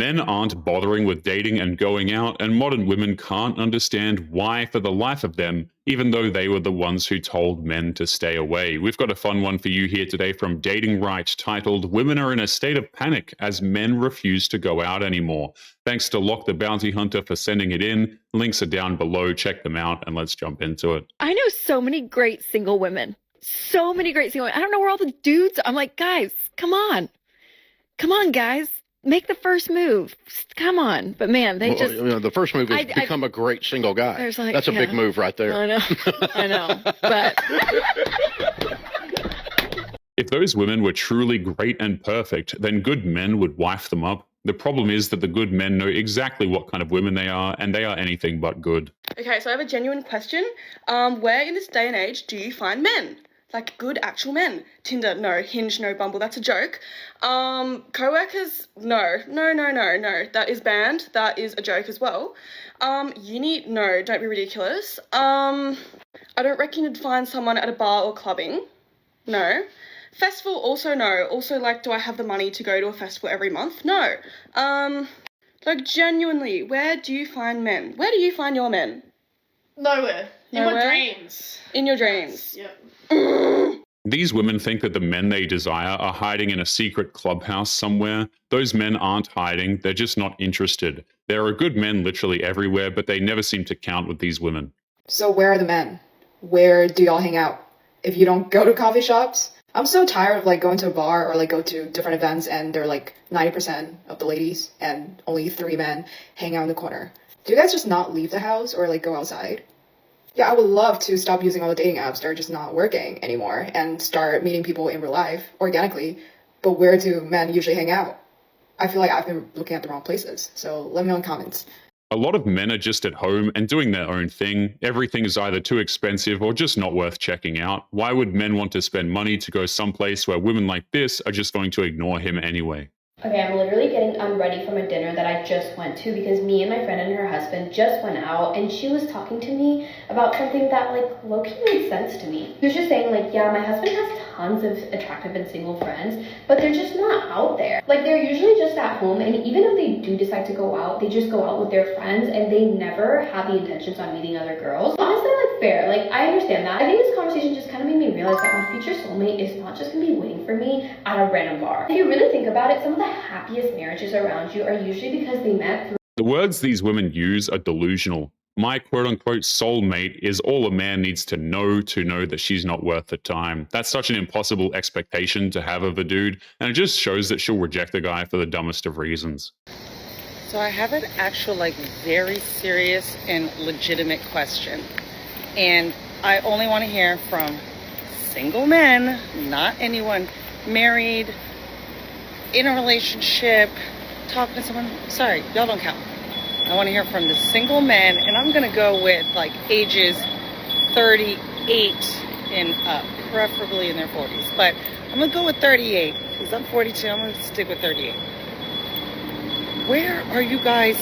Men aren't bothering with dating and going out, and modern women can't understand why for the life of them, even though they were the ones who told men to stay away. We've got a fun one for you here today from Dating Right, titled "Women Are in a State of Panic as Men Refuse to Go Out Anymore." Thanks to Lock the Bounty Hunter for sending it in. Links are down below. Check them out, and let's jump into it. I know so many great single women. So many great single women. I don't know where all the dudes are. I'm like, guys, come on. Come on, guys. Make the first move. Come on. But man, they just... You know, the first move is become a great single guy. Like, that's a big move right there. I know. I know. But... If those women were truly great and perfect, then good men would wife them up. The problem is that the good men know exactly what kind of women they are, and they are anything but good. Okay, so I have a genuine question. Where in this day and age do you find men? Like, good actual men? Tinder, no. Hinge, no. Bumble, that's a joke. Co-workers, no. No. That is banned. That is a joke as well. Uni, no. Don't be ridiculous. I don't reckon you'd find someone at a bar or clubbing. No. Festival, also no. Also, like, do I have the money to go to a festival every month? No. Like, genuinely, where do you find men? Where do you find your men? Nowhere. In my dreams. In your dreams? Yep. These women think that the men they desire are hiding in a secret clubhouse somewhere. Those men aren't hiding, they're just not interested. There are good men literally everywhere, but they never seem to count with these women. So where are the men? Where do y'all hang out? If you don't go to coffee shops? I'm so tired of like going to a bar or like go to different events and they're like 90% of the ladies and only 3 men hang out in the corner. Do you guys just not leave the house or like go outside? Yeah, I would love to stop using all the dating apps that are just not working anymore and start meeting people in real life organically. But where do men usually hang out? I feel like I've been looking at the wrong places. So let me know in the comments. A lot of men are just at home and doing their own thing. Everything is either too expensive or just not worth checking out. Why would men want to spend money to go someplace where women like this are just going to ignore him anyway? Okay, I'm literally getting ready from a dinner that I just went to because me and my friend and her husband just went out and she was talking to me about something that like low-key made sense to me. She was just saying like, yeah, my husband has tons of attractive and single friends, but they're just not out there. Like they're usually just at home, and even if they do decide to go out, they just go out with their friends and they never have the intentions on meeting other girls. Honestly, like fair, like I understand that. I think this conversation just kind of made me realize that my future soulmate is not just gonna be waiting for me at a random bar. If you really think about it, some of the happiest marriages around you are usually because they met through... The words these women use are delusional. My quote-unquote soulmate is all a man needs to know that she's not worth the time. That's such an impossible expectation to have of a dude, and it just shows that she'll reject a guy for the dumbest of reasons. So I have an actual, like, very serious and legitimate question. And I only want to hear from single men, not anyone married, in a relationship, talking to someone. Sorry, y'all don't count. I want to hear from the single men, and I'm going to go with like ages 38 and up, preferably in their 40s. But I'm going to go with 38 because I'm 42. I'm going to stick with 38. Where are you guys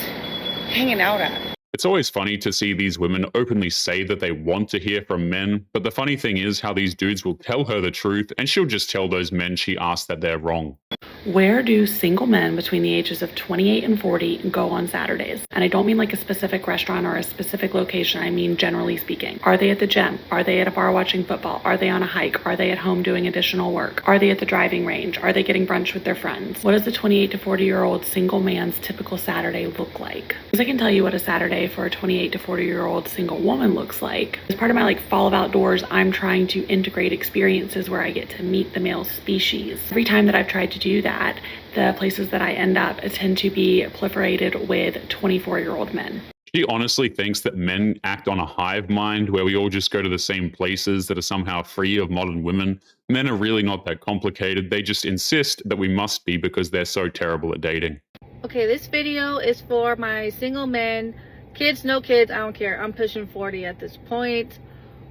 hanging out at? It's always funny to see these women openly say that they want to hear from men, but the funny thing is how these dudes will tell her the truth and she'll just tell those men she asked that they're wrong. Where do single men between the ages of 28 and 40 go on Saturdays? And I don't mean like a specific restaurant or a specific location, I mean generally speaking. Are they at the gym? Are they at a bar watching football? Are they on a hike? Are they at home doing additional work? Are they at the driving range? Are they getting brunch with their friends? What does a 28 to 40-year-old single man's typical Saturday look like? Because I can tell you what a Saturday for a 28 to 40-year-old single woman looks like. As part of my like fall of outdoors, I'm trying to integrate experiences where I get to meet the male species. Every time that I've tried to do that, the places that I end up tend to be proliferated with 24-year-old men. She honestly thinks that men act on a hive mind where we all just go to the same places that are somehow free of modern women. Men are really not that complicated. They just insist that we must be because they're so terrible at dating. Okay, this video is for my single men. Kids, no kids, I don't care. I'm pushing 40 at this point.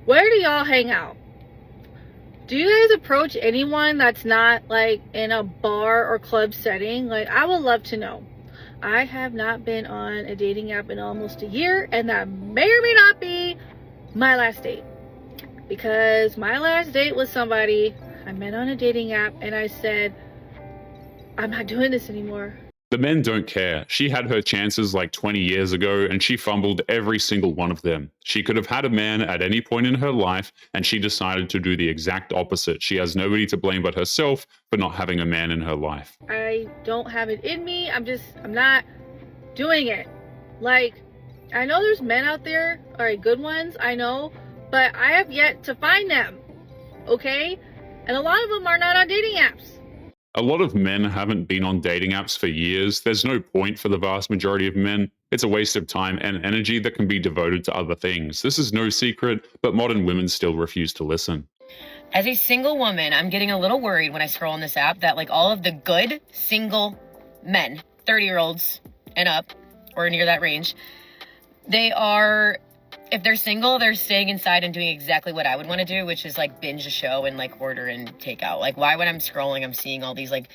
Where do y'all hang out? Do you guys approach anyone that's not like in a bar or club setting? Like, I would love to know. I have not been on a dating app in almost a year, and that may or may not be my last date. Because my last date was somebody I met on a dating app, and I said, I'm not doing this anymore. The men don't care. She had her chances like 20 years ago, and she fumbled every single one of them. She could have had a man at any point in her life, and she decided to do the exact opposite. She has nobody to blame but herself for not having a man in her life. I don't have it in me. I'm not doing it. Like, I know there's men out there, alright, good ones, I know, but I have yet to find them, okay? And a lot of them are not on dating apps. A lot of men haven't been on dating apps for years. There's no point for the vast majority of men. It's a waste of time and energy that can be devoted to other things. This is no secret, but modern women still refuse to listen. As a single woman, I'm getting a little worried when I scroll on this app that like all of the good single men, 30-year-olds and up, or near that range, they are, if they're single, they're staying inside and doing exactly what I would want to do, which is like binge a show and like order and take out. Like, why when I'm scrolling, I'm seeing all these like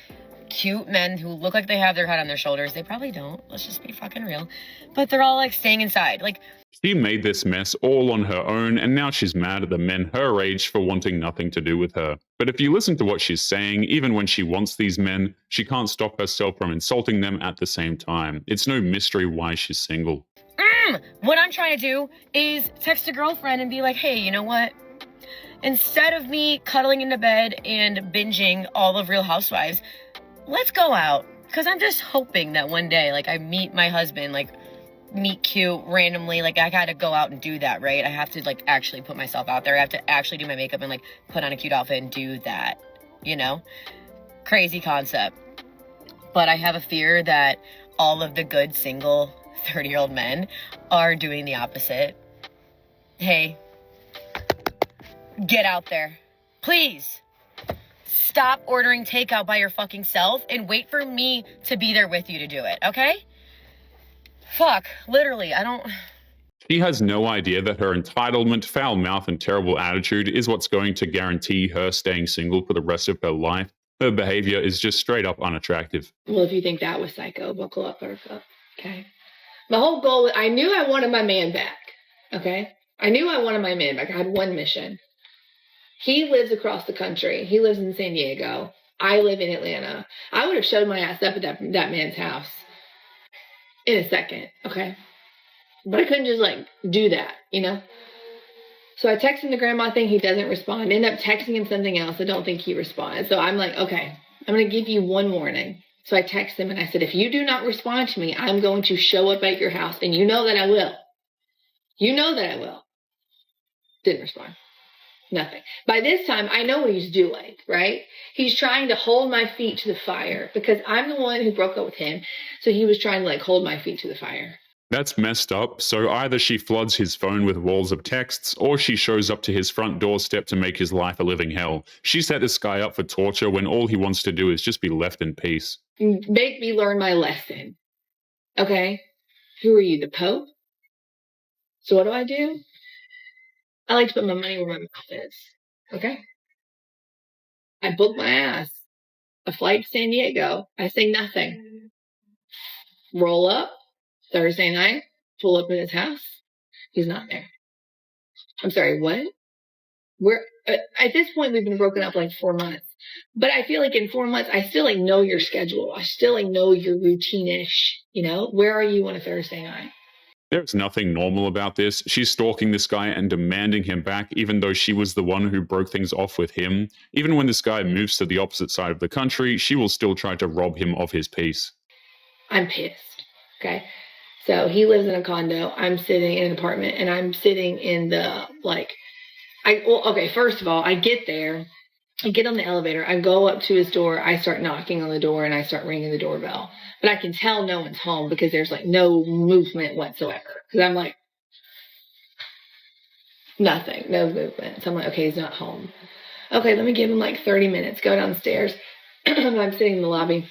cute men who look like they have their head on their shoulders. They probably don't. Let's just be fucking real. But they're all like staying inside. Like, she made this mess all on her own, and now she's mad at the men her age for wanting nothing to do with her. But if you listen to what she's saying, even when she wants these men, she can't stop herself from insulting them at the same time. It's no mystery why she's single. What I'm trying to do is text a girlfriend and be like, hey, you know what? Instead of me cuddling into bed and binging all of Real Housewives, let's go out. Because I'm just hoping that one day, like, I meet my husband, like, meet cute randomly. Like, I gotta go out and do that, right? I have to, like, actually put myself out there. I have to actually do my makeup and, like, put on a cute outfit and do that, you know? Crazy concept. But I have a fear that all of the good single 30-year-old men are doing the opposite. Hey, get out there. Please. Stop ordering takeout by your fucking self and wait for me to be there with you to do it, okay? Fuck, literally, I don't... She has no idea that her entitlement, foul mouth, and terrible attitude is what's going to guarantee her staying single for the rest of her life. Her behavior is just straight up unattractive. Well, if you think that was psycho, buckle up, buttercup, okay? My whole goal, I knew I wanted my man back, okay? I knew I wanted my man back. I had one mission. He lives across the country. He lives in San Diego. I live in Atlanta. I would have showed my ass up at that man's house in a second, okay? But I couldn't just, like, do that, you know? So I text him the grandma thing. He doesn't respond. I end up texting him something else. I don't think he responds. So I'm like, okay, I'm going to give you one warning. So I text him and I said, if you do not respond to me, I'm going to show up at your house. And you know that I will. You know that I will. Didn't respond. Nothing. By this time, I know what he's doing, right? He's trying to hold my feet to the fire because I'm the one who broke up with him. So he was trying to like hold my feet to the fire. That's messed up, so either she floods his phone with walls of texts, or she shows up to his front doorstep to make his life a living hell. She set this guy up for torture when all he wants to do is just be left in peace. Make me learn my lesson. Okay? Who are you, the Pope? So what do? I like to put my money where my mouth is. Okay? I booked my ass a flight to San Diego. I say nothing. Roll up Thursday night, pull up at his house. He's not there. I'm sorry, what? We're at this point we've been broken up like 4 months. But I feel like in 4 months I still like know your schedule. I still like know your routine-ish, you know? Where are you on a Thursday night? There's nothing normal about this. She's stalking this guy and demanding him back, even though she was the one who broke things off with him. Even when this guy moves to the opposite side of the country, she will still try to rob him of his peace. I'm pissed, okay? So he lives in a condo. I'm sitting in an apartment, and I'm sitting in the, first of all, I get there. I get on the elevator. I go up to his door. I start knocking on the door, and I start ringing the doorbell. But I can tell no one's home because there's, like, no movement whatsoever. Because I'm like, nothing, no movement. So I'm like, okay, he's not home. Okay, let me give him, 30 minutes. Go downstairs. I'm sitting in the lobby.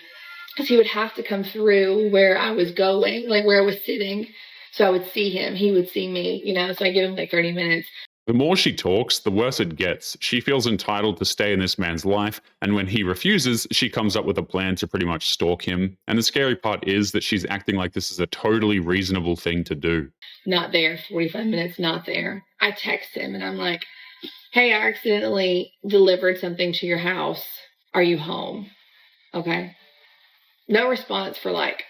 Because he would have to come through where I was going, where I was sitting. So I would see him. He would see me, So I give him, 30 minutes. The more she talks, the worse it gets. She feels entitled to stay in this man's life, and when he refuses, she comes up with a plan to pretty much stalk him. And the scary part is that she's acting like this is a totally reasonable thing to do. Not there, 45 minutes, not there. I text him, and I'm like, hey, I accidentally delivered something to your house. Are you home? Okay. No response for like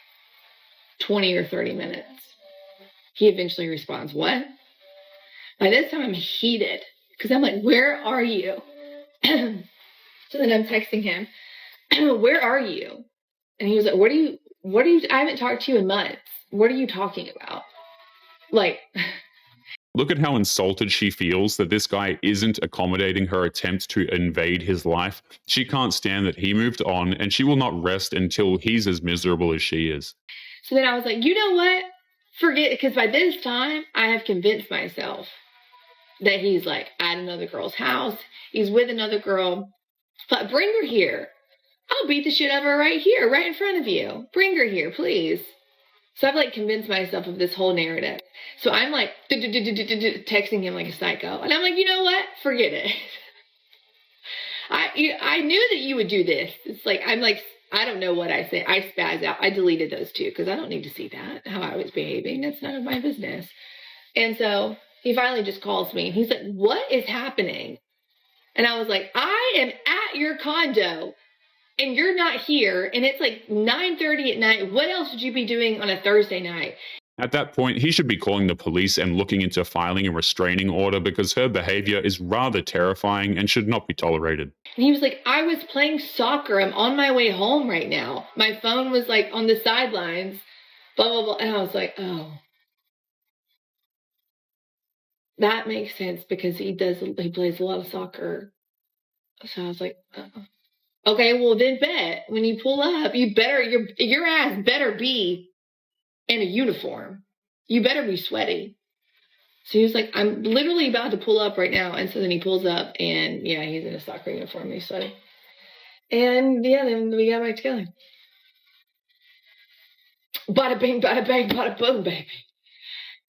20 or 30 minutes. He eventually responds, what? By this time, I'm heated because I'm like, where are you? So then I'm texting him, where are you? And he was like, I haven't talked to you in months. What are you talking about? Like, look at how insulted she feels that this guy isn't accommodating her attempt to invade his life. She can't stand that he moved on, and she will not rest until he's as miserable as she is. So then I was like, you know what? Forget it, because by this time, I have convinced myself that he's like at another girl's house. He's with another girl. But bring her here. I'll beat the shit out of her right here, right in front of you. Bring her here, please. So I've like convinced myself of this whole narrative. So I'm like texting him like a psycho. And I'm like, you know what? Forget it. I knew that you would do this. It's like, I'm like, I don't know what I say. I spaz out. I deleted those two because I don't need to see that, how I was behaving. That's none of my business. And so he finally just calls me and he's like, what is happening? And I was like, I am at your condo and you're not here. And it's like 9:30 at night. What else would you be doing on a Thursday night? At that point, he should be calling the police and looking into filing a restraining order because her behavior is rather terrifying and should not be tolerated. And he was like, I was playing soccer. I'm on my way home right now. My phone was like on the sidelines, blah, blah, blah. And I was like, oh. That makes sense because he plays a lot of soccer. So I was like, okay, well then bet when you pull up, your ass better be in a uniform. You better be sweaty. So he was like, I'm literally about to pull up right now. And so then he pulls up and yeah, he's in a soccer uniform. He's sweaty. And yeah, then we got back together. Bada bing, bada bang, bada boom, baby.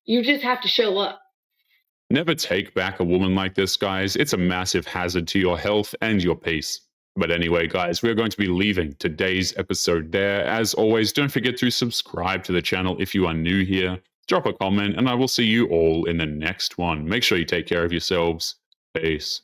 You just have to show up. Never take back a woman like this, guys. It's a massive hazard to your health and your peace. But anyway, guys, we're going to be leaving today's episode there. As always, don't forget to subscribe to the channel if you are new here. Drop a comment, and I will see you all in the next one. Make sure you take care of yourselves. Peace.